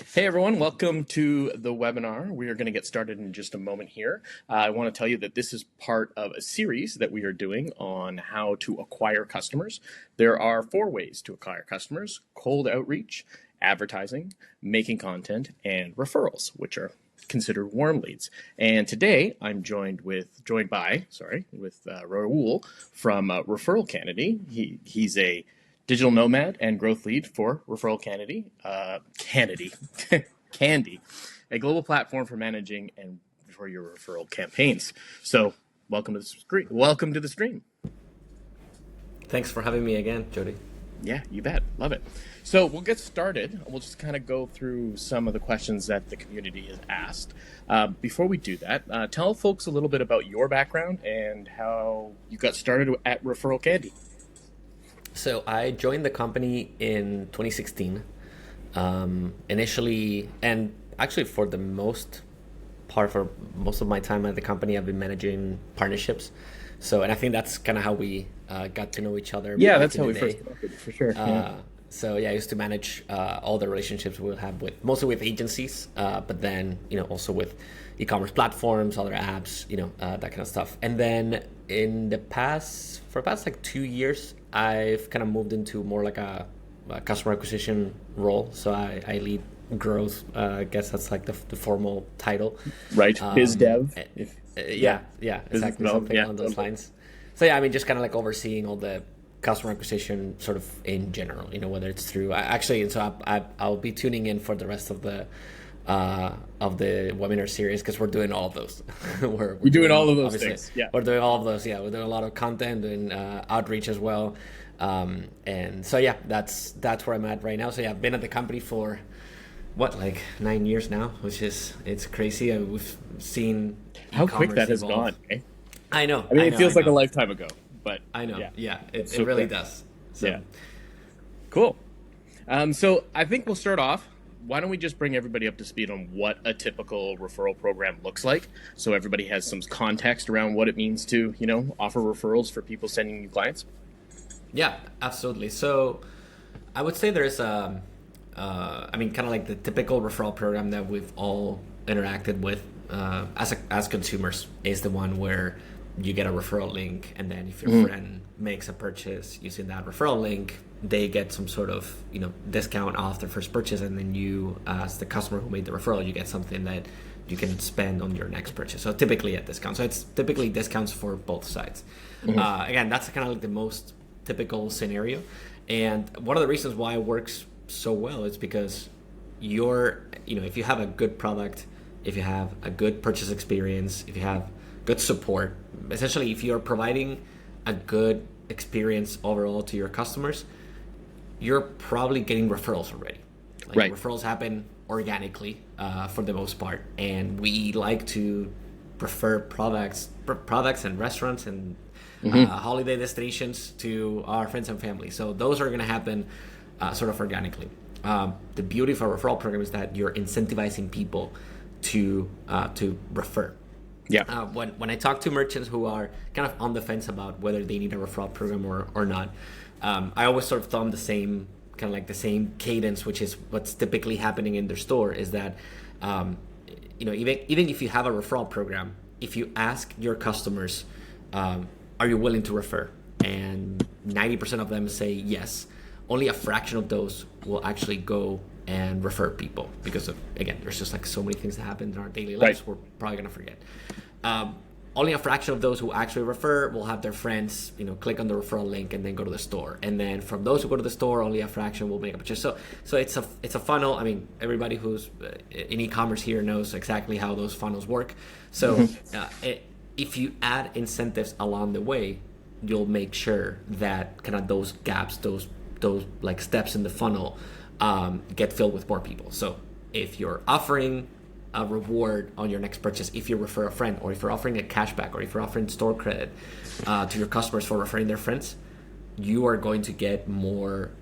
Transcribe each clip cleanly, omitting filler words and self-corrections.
Hey everyone, welcome to the webinar. We are going to get started in just a moment here. I want to tell you that this is part of a series that we are doing on how to acquire customers. There are 4 ways to acquire customers: cold outreach, advertising, making content, and referrals, which are considered warm leads. And today I'm joined by Raul from He's a digital nomad and growth lead for Candy, a global platform for managing and for your referral campaigns. So, welcome to the screen. Welcome to the stream. Thanks for having me again, Jody. Yeah, you bet. Love it. So we'll get started. We'll just kind of go through some of the questions that the community has asked. Before we do that, tell folks a little bit about your background and how you got started at ReferralCandy. So I joined the company in 2016. Initially, and actually for most of my time at the company, I've been managing partnerships. So, and I think that's kind of how we got to know each other. Yeah, that's how we first met, for sure. So yeah, I used to manage all the relationships we'll have mostly with agencies, but then also with e-commerce platforms, other apps, that kind of stuff. And then for the past like 2 years, I've kind of moved into more like a customer acquisition role. So I lead growth. I guess that's like the formal title. Right, biz dev. Yeah, exactly, something along those lines. So yeah, I mean, just kind of like overseeing all the customer acquisition sort of in general, whether it's through I'll be tuning in for the rest of the webinar series because we're doing all of those. we're doing all of those things. Yeah, we're doing all of those. Yeah, we're doing a lot of content and outreach as well. And so yeah, that's where I'm at right now. So yeah, I've been at the company for like 9 years now, which it's crazy. We've seen how quick that has evolve. gone. Eh? I know. I mean, it feels like a lifetime ago, but I know. Yeah, it really does. So. Yeah, cool. So I think we'll start off. Why don't we just bring everybody up to speed on what a typical referral program looks like, so everybody has some context around what it means to offer referrals for people sending you clients. Yeah, absolutely. So I would say there's kind of like the typical referral program that we've all interacted with as consumers is the one where you get a referral link, and then if your friend makes a purchase using that referral link, they get some sort of discount off their first purchase, and then you, as the customer who made the referral, you get something that you can spend on your next purchase. So typically a discount. So it's typically discounts for both sides. Again, that's kind of like the most typical scenario, and one of the reasons why it works so well is because if you have a good product, if you have a good purchase experience, if you have good support, essentially if you're providing a good experience overall to your customers, you're probably getting referrals already. Right. Referrals happen organically for the most part, and we like to prefer products and restaurants and holiday destinations to our friends and family. So those are going to happen sort of organically. The beauty of a referral program is that you're incentivizing people to refer. Yeah. When I talk to merchants who are kind of on the fence about whether they need a referral program or not, I always sort of thumb the same cadence, which is what's typically happening in their store, is that even if you have a referral program, if you ask your customers, are you willing to refer? And 90% of them say yes. Only a fraction of those will actually go and refer people because again, there's just like so many things that happen in our daily lives. Right. We're probably gonna forget. Only a fraction of those who actually refer will have their friends, click on the referral link and then go to the store. And then from those who go to the store, only a fraction will make a purchase. So it's a funnel. I mean, everybody who's in e-commerce here knows exactly how those funnels work. So if you add incentives along the way, you'll make sure that kind of those gaps, those like steps in the funnel get filled with more people. So if you're offering a reward on your next purchase, if you refer a friend, or if you're offering a cashback, or if you're offering store credit to your customers for referring their friends, you are going to get more.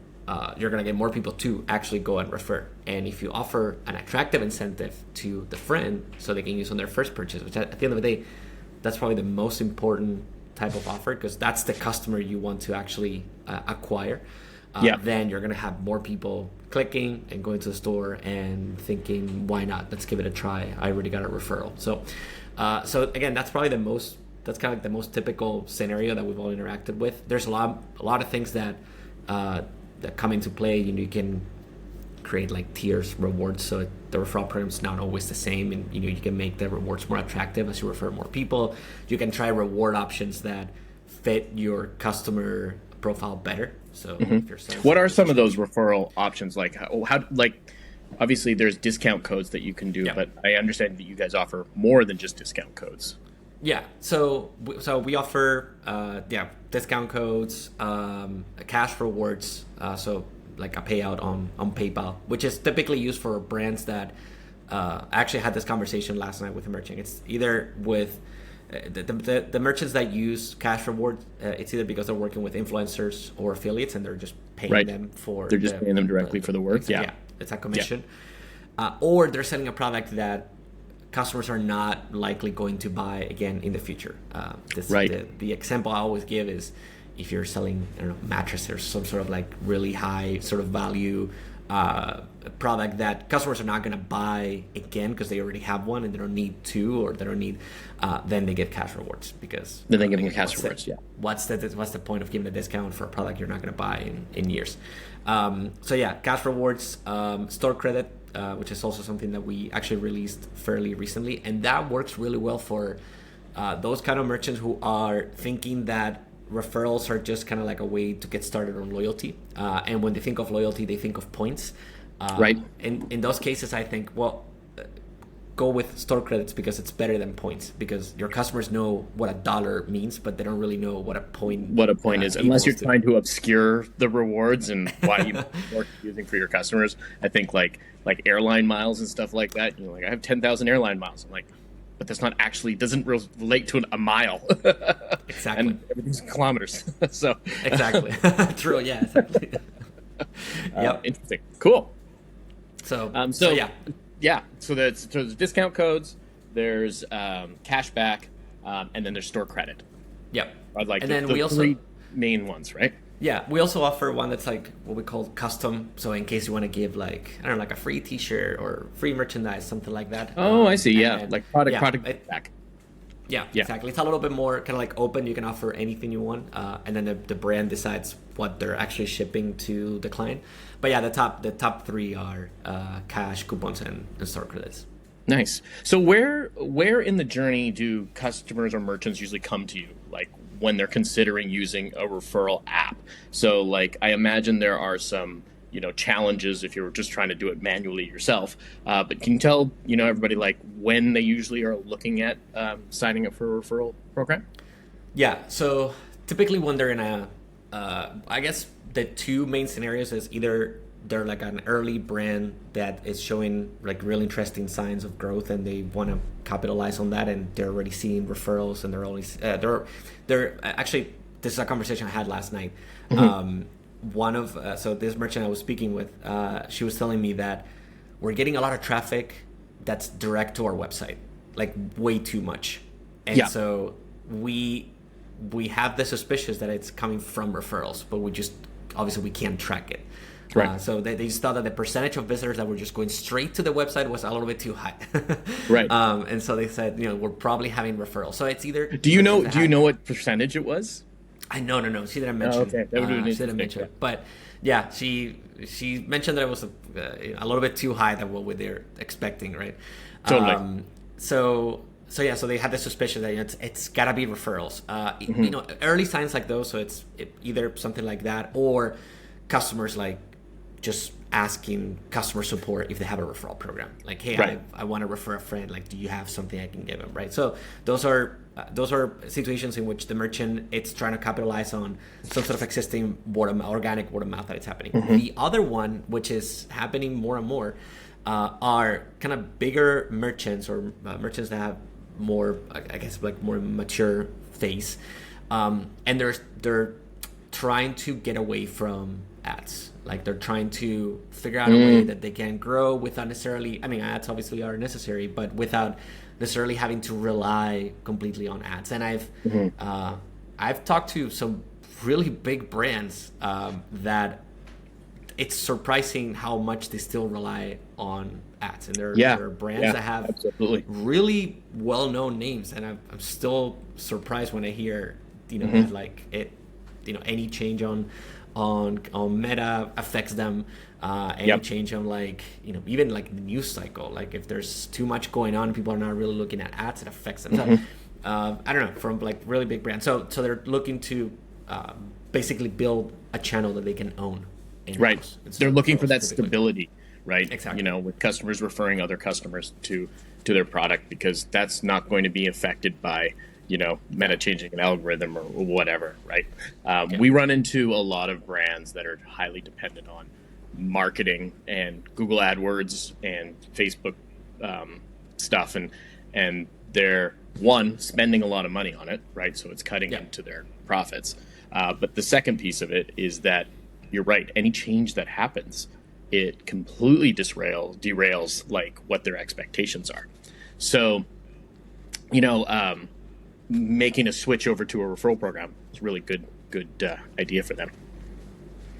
You're going to get more people to actually go and refer. And if you offer an attractive incentive to the friend so they can use on their first purchase, which at the end of the day, that's probably the most important type of offer, because that's the customer you want to actually acquire. Yeah. then you're going to have more people clicking and going to the store and thinking, why not? Let's give it a try. I already got a referral. So again, that's probably that's kind of like the most typical scenario that we've all interacted with. There's a lot of things that come into play. You can create like tiers, rewards, so the referral program is not always the same, and you can make the rewards more attractive as you refer more people. You can try reward options that fit your customer profile better. So if you're selling, what are some of those referral options? Like how obviously there's discount codes that you can do, but I understand that you guys offer more than just discount codes. Yeah, so we offer discount codes, cash rewards, so like a payout on PayPal, which is typically used for brands that I actually had this conversation last night with a merchant. It's either with the merchants that use cash rewards, it's either because they're working with influencers or affiliates and they're just paying them for they're just paying them directly for the work. It's a commission, or they're selling a product that customers are not likely going to buy again in the future. The example I always give is if you're selling, I don't know, mattresses or some sort of like really high sort of value product that customers are not going to buy again because they already have one and they don't need two, or they don't need, then they get cash rewards, because then they give them cash rewards. What's the point of giving a discount for a product you're not going to buy in years? Cash rewards, store credit, which is also something that we actually released fairly recently, and that works really well for those kind of merchants who are thinking that referrals are just kind of like a way to get started on loyalty, and when they think of loyalty, they think of points. In those cases, I think, go with store credits because it's better than points, because your customers know what $1 means, but they don't really know what a point is, unless you're trying to obscure the rewards and why you more confusing for your customers. I think like airline miles and stuff like that. I have 10,000 airline miles. I'm like, but that's not actually, doesn't relate to a mile. Exactly. And everything's kilometers. So exactly. True. Yeah. Exactly. Yep. Interesting. Cool. So there's discount codes, there's cash back, and then there's store credit. Yep. I'd like and then the we also, three main ones, right? Yeah, we also offer one that's like what we call custom. So in case you want to give like a free T-shirt or free merchandise, something like that. Oh, I see. Yeah, like product back. Yeah, exactly. It's a little bit more kind of like open. You can offer anything you want, and then the brand decides what they're actually shipping to the client. But yeah, the top three are cash, coupons, and store credits. Nice. So where in the journey do customers or merchants usually come to you, like when they're considering using a referral app? So like I imagine there are some challenges if you're just trying to do it manually yourself. But can you tell everybody like when they usually are looking at signing up for a referral program? Yeah. So typically when they're in I guess the two main scenarios is either they're like an early brand that is showing like really interesting signs of growth and they want to capitalize on that, and they're already seeing referrals, and they're actually, this is a conversation I had last night. So this merchant I was speaking with, she was telling me that we're getting a lot of traffic that's direct to our website, like way too much. And so we have the suspicion that it's coming from referrals, but obviously we can't track it. Right. So they just thought that the percentage of visitors that were just going straight to the website was a little bit too high. Right. And so they said, we're probably having referrals. So it's either. Do you know what percentage it was? No. She didn't mention. Okay. That would be she didn't mention it. But yeah, she mentioned that it was a little bit too high than what they're expecting, right? Totally. So they had the suspicion that it's gotta be referrals. Early signs like those. So it's either something like that, or customers like just asking customer support if they have a referral program. Like, hey, I want to refer a friend. Like, do you have something I can give them? Right. So those are situations in which the merchant, it's trying to capitalize on some sort of existing organic word of mouth that it's happening. The other one, which is happening more and more, are kind of bigger merchants or merchants that have more, I guess, like more mature phase, and they're trying to get away from ads. Like they're trying to figure out a way that they can grow without necessarily, ads obviously are necessary, but without necessarily having to rely completely on ads. And I've talked to some really big brands that it's surprising how much they still rely on ads, and there Yeah, are brands yeah, that have absolutely. really well-known names, and I'm still surprised when I hear Hmm. that like it any change on Meta affects them. Any Yep. change on like even like the news cycle, like if there's too much going on, people are not really looking at ads, it affects them. So Hmm. I don't know, from like really big brands. So they're looking to basically build a channel that they can own in Right. house instead They're of looking for referrals that typically. stability, right? Exactly. With customers referring other customers to their product, because that's not going to be affected by, Yeah. Meta changing an algorithm or whatever, right? Yeah. We run into a lot of brands that are highly dependent on marketing and Google AdWords and Facebook stuff, and they're one spending a lot of money on it, right? So it's cutting Yeah. into their profits. But the second piece of it is that you're right. Any change that happens, it completely derails like what their expectations are. So, you know, um, making a switch over to a referral program is a really good idea for them.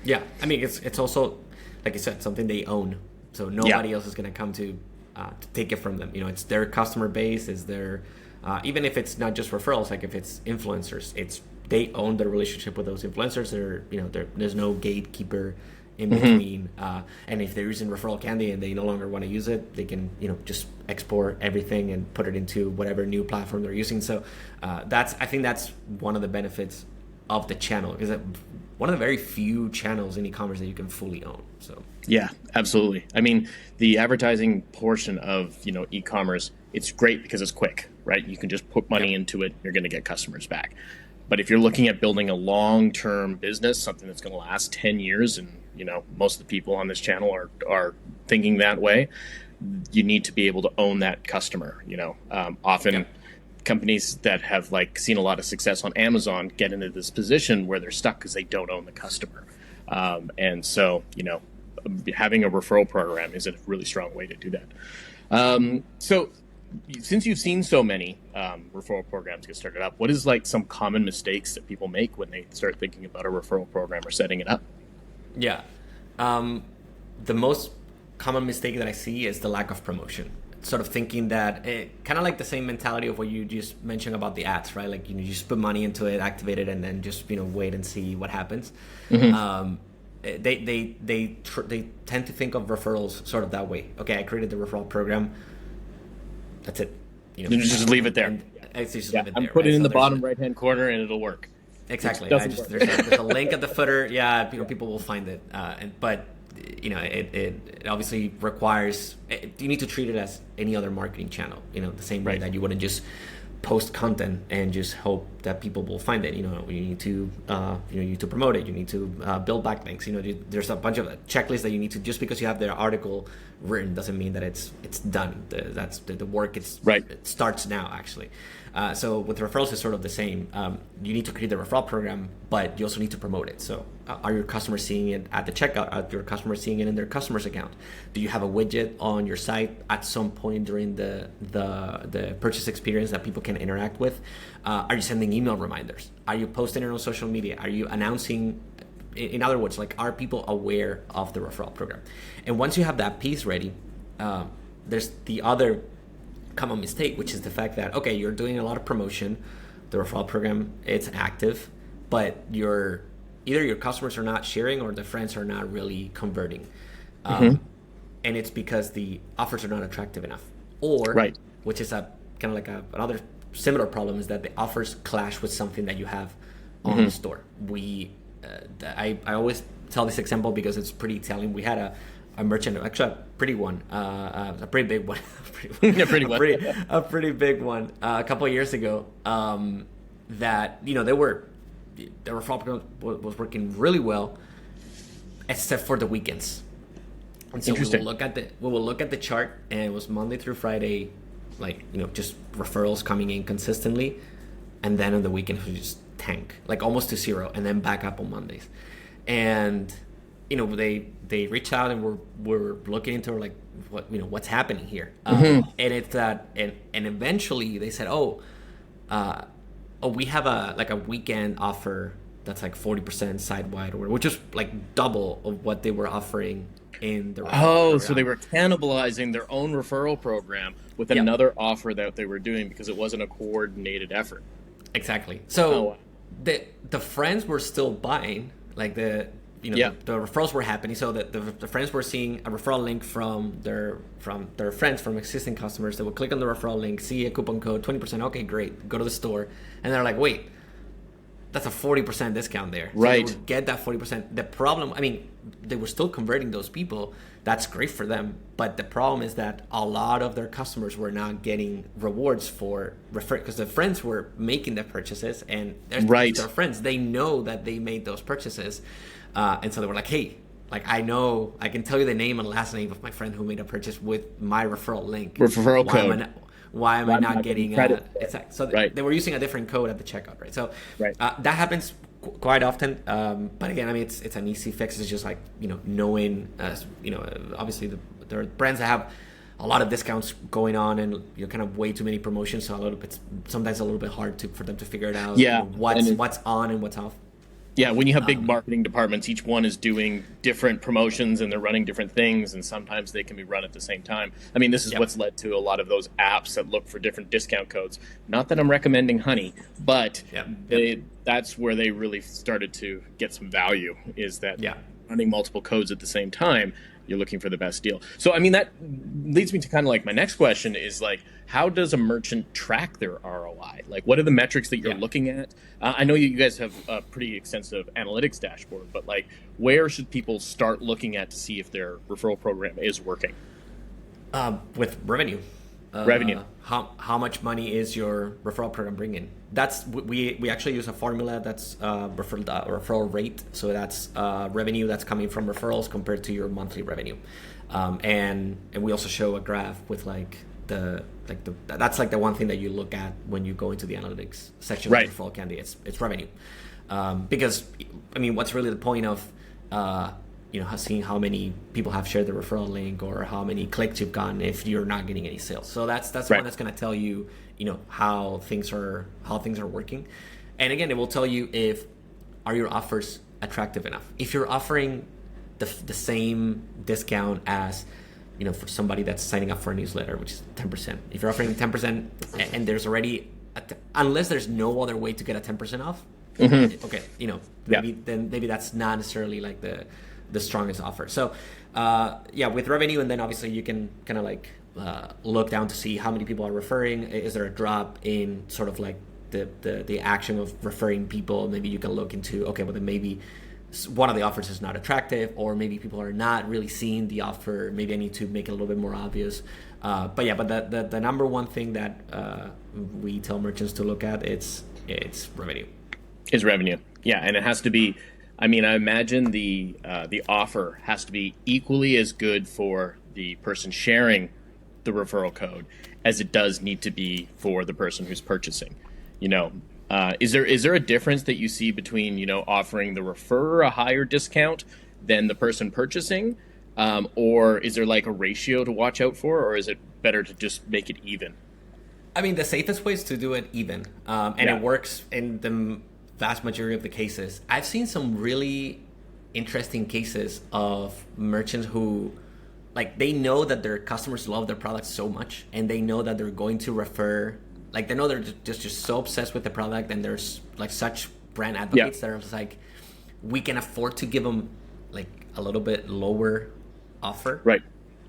Yeah, I mean it's also, like I said, something they own, so Yeah. nobody else is going to come to take it from them. It's their customer base, is their even if it's not just referrals, like if it's influencers, it's they own the relationship with those influencers. There's no gatekeeper in Hmm. between, and if they're using referral candy and they no longer want to use it, they can just export everything and put it into whatever new platform they're using. So I think that's one of the benefits of the channel, is that one of the very few channels in e-commerce that you can fully own. So Yeah, absolutely. I mean, the advertising portion of, e-commerce, it's great because it's quick, right? You can just put money yep. into it, you're going to get customers back. But if you're looking at building a long-term business, something that's going to last 10 years, and, most of the people on this channel are thinking that way, you need to be able to own that customer. Often Yep. companies that have like seen a lot of success on Amazon get into this position where they're stuck because they don't own the customer. And so, having a referral program is a really strong way to do that. So, since you've seen so many referral programs get started up, what is like some common mistakes that people make when they start thinking about a referral program or setting it up? Yeah. Um, the most common mistake that I see is the lack of promotion. Sort of thinking that kind of like the same mentality of what you just mentioned about the ads, right? Like you just put money into it, activate it, and then just wait and see what happens. Hmm. Um, they tend to think of referrals sort of that way. Okay, I created the referral program. That's it. Just leave it there. And I just Yeah, leave it I'm there, putting right? it in So the there's bottom right hand corner and it'll work, which exactly. I doesn't just work. there's a link at the footer. Yeah, people will find it. But it obviously requires you need to treat it as any other marketing channel. The same way Right. that you wouldn't just post content and just hope that people will find it. You need to you need to promote it. You need to build backlinks. There's a bunch of checklists that you need to. Just because you have the article written doesn't mean that it's done. That's the work. Right. It starts now actually. So with referrals, it's sort of the same. You need to create the referral program, but you also need to promote it. So are your customers seeing it at the checkout? Are your customers seeing it in their customers account? Do you have a widget on your site at some point during the purchase experience that people can interact with? Are you sending email reminders? Are you posting it on social media? Are you announcing? In other words, like, are people aware of the referral program? And once you have that piece ready, there's the other common mistake, which is the fact that, okay, you're doing a lot of promotion, the referral program, it's active, but either your customers are not sharing or the friends are not really converting. Hmm. And it's because the offers are not attractive enough. Or, Right. which is a kind of like another similar problem, is that the offers clash with something that you have on the store. I always tell this example because it's pretty telling. We had a merchant, actually a pretty one, a pretty big one, Yeah, pretty much. a pretty big one a couple of years ago. That the referral program was working really well, except for the weekends. And so Interesting. we will look at the chart, and it was Monday through Friday, like just referrals coming in consistently, and then on the weekend it was just tank, like almost to zero, and then back up on Mondays. And they reached out and we're looking into like what's happening here. And it's that, and eventually they said, we have a weekend offer that's like 40% side wide, or which is like double of what they were offering in the referral Oh, so they program. were cannibalizing their own referral program with Yep. another offer that they were doing because it wasn't a coordinated effort. Exactly. Oh, So wow. the friends were still buying, like Yeah. the referrals were happening. So that the friends were seeing a referral link from their friends, from existing customers. They would click on the referral link, see a coupon code, 20%. Okay, great. Go to the store, and they're like, wait, that's a 40% discount there. So they Right. would get that 40%. The problem, I mean, they were still converting those people. That's great for them. But the problem is that a lot of their customers were not getting rewards for refer, because the friends were making the purchases, and Right. their friends, they know that they made those purchases. And so they were like, hey, like I know, I can tell you the name and last name of my friend who made a purchase with my referral link. Referral Why am I code. not, why am I Why am I not not getting getting credit for it? exact? So Right. they were using a different code at the checkout, right? So Right. that happens quite often. But again, I mean, it's an easy fix. It's just like knowing, obviously there are brands that have a lot of discounts going on, and kind of way too many promotions. So it's sometimes a little bit hard for them to figure it out. Yeah. What's on and what's off. Yeah, when you have big marketing departments, each one is doing different promotions and they're running different things, and sometimes they can be run at the same time. I mean, this is Yep. what's led to a lot of those apps that look for different discount codes. Not that I'm recommending Honey, but Yep. that's where they really started to get some value, is that Yeah. running multiple codes at the same time, you're looking for the best deal. So, I mean, that leads me to kind of like my next question is like, how does a merchant track their ROI? Like, what are the metrics that you're Yeah. looking at? I know you guys have a pretty extensive analytics dashboard, but like, where should people start looking at to see if their referral program is working? With revenue. Revenue. How much money is your referral program bringing? That's we actually use a formula that's referral rate. So that's revenue that's coming from referrals compared to your monthly revenue, and we also show a graph with that's like the one thing that you look at when you go into the analytics section Right. of ReferralCandy. It's revenue, because I mean, what's really the point of seeing how many people have shared the referral link or how many clicks you've gotten if you're not getting any sales. So that's Right. one that's going to tell you how things are working. And again, it will tell you if are your offers attractive enough. If you're offering the same discount as for somebody that's signing up for a newsletter, which is 10%. If you're offering 10% and there's already unless there's no other way to get a 10% off, okay, maybe that's not necessarily like the strongest offer. So with revenue, and then obviously you can kind of like look down to see how many people are referring. Is there a drop in sort of like the action of referring people? Maybe you can look into, okay, well then maybe one of the offers is not attractive, or maybe people are not really seeing the offer. Maybe I need to make it a little bit more obvious. But the number one thing that we tell merchants to look at, it's revenue. Is revenue. Yeah, and it has to be. I mean, I imagine the offer has to be equally as good for the person sharing the referral code as it does need to be for the person who's purchasing. Is there a difference that you see between offering the referrer a higher discount than the person purchasing, or is there like a ratio to watch out for, or is it better to just make it even? I mean, the safest way is to do it even, and Yeah. it works in the vast majority of the cases. I've seen some really interesting cases of merchants who, like, they know that their customers love their product so much, and they know that they're going to refer. Like, they know they're just so obsessed with the product, and there's like such brand advocates that are just like, we can afford to give them like a little bit lower offer Right.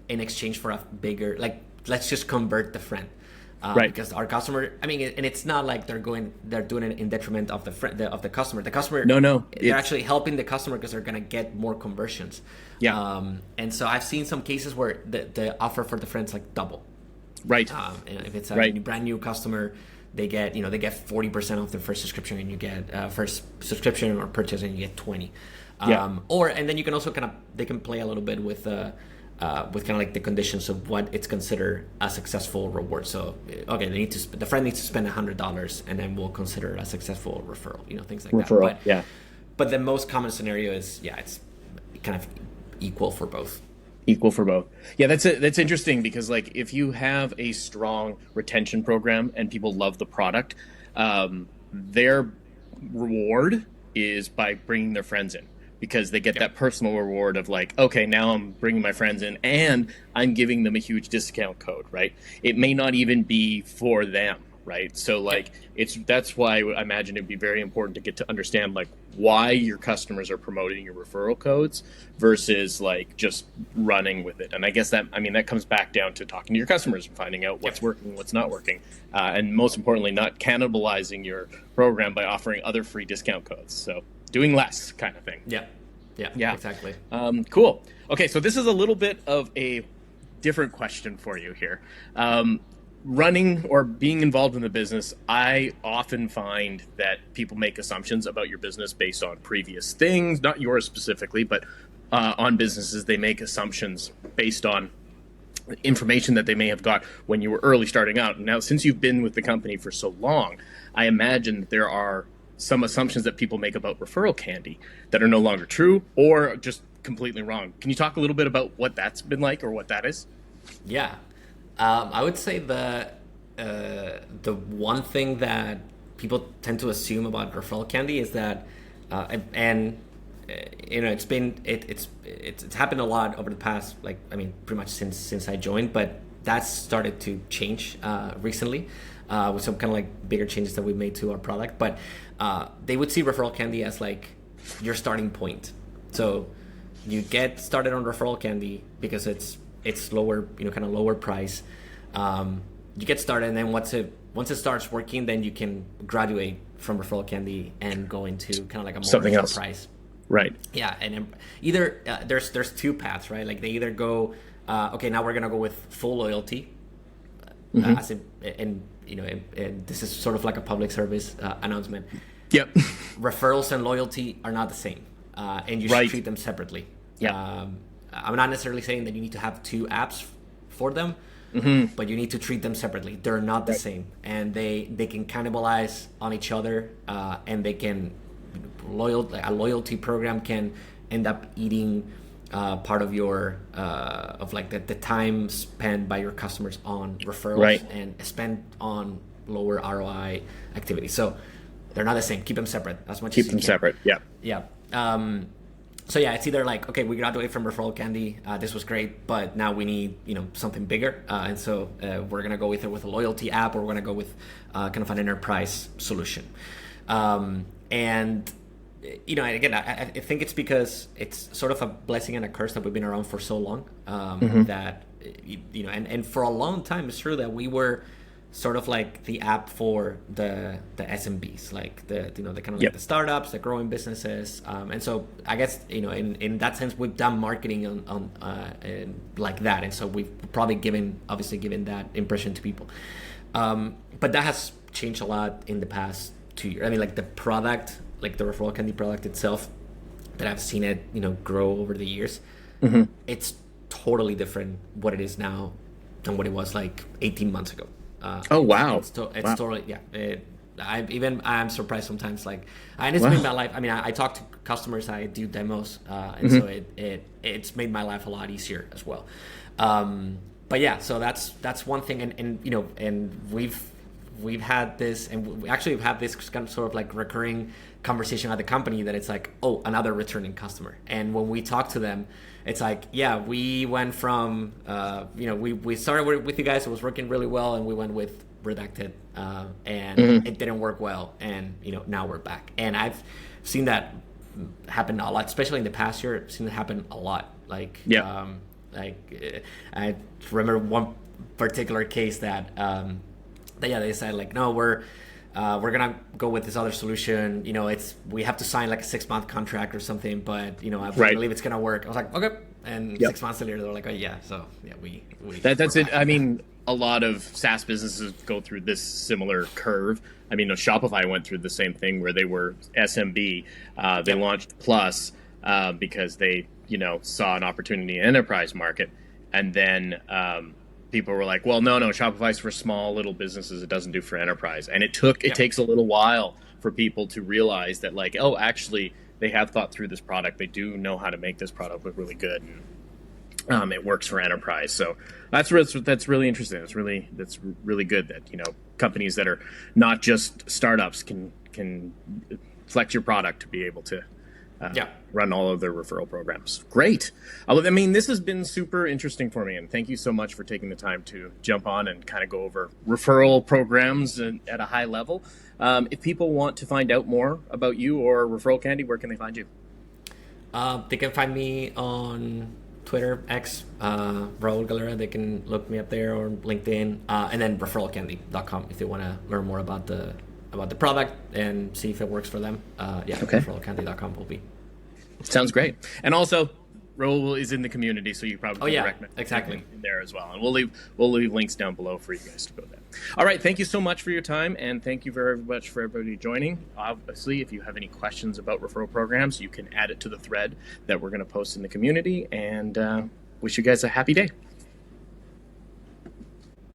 in exchange for a bigger, like, let's just convert the friend. Right. Because our customer, I mean, and it's not like they're doing it in detriment of the customer. The customer, No. they're actually helping the customer because they're gonna get more conversions. Yeah. And so I've seen some cases where the offer for the friends like double. Right. And if it's a Right. brand new customer, they get 40% off their first subscription, and you get first subscription or purchase, and you get 20. Yeah. And then you can also they can play a little bit with kind of like the conditions of what it's considered a successful reward. So okay, the friend needs to spend $100, and then we'll consider it a successful referral. Things like Referral. that. Yeah. But the most common scenario is it's kind of equal for both. Equal for both. Yeah, that's interesting, because like if you have a strong retention program and people love the product, their reward is by bringing their friends in, because they get that personal reward of like, okay, now I'm bringing my friends in and I'm giving them a huge discount code, right? It may not even be for them, right? So like that's why I imagine it'd be very important to get to understand like why your customers are promoting your referral codes versus like just running with it. And I guess that comes back down to talking to your customers and finding out what's working, what's not working, and most importantly, not cannibalizing your program by offering other free discount codes. So doing less kind of thing. Yeah, exactly. Cool. Okay, so this is a little bit of a different question for you here. Running or being involved in the business, I often find that people make assumptions about your business based on previous things, not yours specifically, but on businesses. They make assumptions based on information that they may have got when you were early starting out. Now, since you've been with the company for so long, I imagine there are some assumptions that people make about ReferralCandy that are no longer true or just completely wrong. Can you talk a little bit about what that's been like or what that is? Yeah. I would say the one thing that people tend to assume about ReferralCandy is that, it's happened a lot over the past, pretty much since I joined, but that's started to change recently with some kind of like bigger changes that we made to our product. But they would see ReferralCandy as like your starting point. So you get started on ReferralCandy because it's lower, kind of lower price. You get started, and then once it starts working, then you can graduate from ReferralCandy and go into kind of like a more something else price. Right. Yeah, and either there's two paths, right? Like they either go, okay, now we're gonna go with full loyalty, and this is sort of like a public service announcement. Yep. Referrals and loyalty are not the same, and you should treat them separately. Yeah. I'm not necessarily saying that you need to have two apps for them, but you need to treat them separately. They're not the same, and they can cannibalize on each other, and they can a loyalty program can end up eating part of your the time spent by your customers on referrals and spent on lower ROI activities. So they're not the same. Keep them separate as much as you can. Keep them separate. Yeah. Yeah. So yeah, it's either like, okay, we graduated from ReferralCandy. This was great, but now we need something bigger, and so we're gonna go with a loyalty app, or we're gonna go with kind of an enterprise solution. And again, I think it's because it's sort of a blessing and a curse that we've been around for so long. That and for a long time, it's true that we were sort of like the app for the SMBs, like the kind of like the startups, the growing businesses, and so I guess in that sense we've done marketing on like that, and so we've probably given that impression to people, but that has changed a lot in the past 2 years. I mean, like the product, like the ReferralCandy product itself, that I've seen it grow over the years. It's totally different what it is now than what it was like 18 months ago. Oh wow! It's totally I'm surprised sometimes. Like, and it's made my life. I mean, I talk to customers, I do demos, and so it's made my life a lot easier as well. But yeah, so that's one thing, and we've had this, and we actually have had this kind of sort of like recurring conversation at the company that it's like, oh, another returning customer. And when we talk to them, it's like, yeah, we went from, we started with you guys, it was working really well, and we went with Redacted, and it didn't work well, and now we're back. And I've seen that happen a lot, especially in the past year. I've seen it happen a lot. Like, I remember one particular case that they said like, no, we're gonna go with this other solution. We have to sign like a 6-month contract or something, but I believe it's gonna work. I was like, okay. And 6 months later, they're like, oh yeah, so yeah, we that's it. I mean, a lot of SaaS businesses go through this similar curve. I mean, Shopify went through the same thing where they were SMB. They launched Plus because they saw an opportunity in the enterprise market, and then people were like, well, no, Shopify's for small little businesses. It doesn't do for enterprise. And it takes a little while for people to realize that, like, oh, actually, they have thought through this product. They do know how to make this product look really good, and it works for enterprise. So that's really interesting. That's really good that companies that are not just startups can flex your product to be able to Yeah. run all of their referral programs. Great. I mean, this has been super interesting for me, and thank you so much for taking the time to jump on and kind of go over referral programs at a high level. If people want to find out more about you or ReferralCandy, where can they find you? They can find me on Twitter, X, Raul Galera. They can look me up there, or LinkedIn, and then referralcandy.com if they want to learn more about the product and see if it works for them. Okay. referralcandy.com will be. Sounds great. And also, Raul is in the community, so you probably can recommend exactly in there as well. And we'll leave links down below for you guys to go there. All right, thank you so much for your time, and thank you very much for everybody joining. Obviously, if you have any questions about referral programs, you can add it to the thread that we're going to post in the community. And wish you guys a happy day.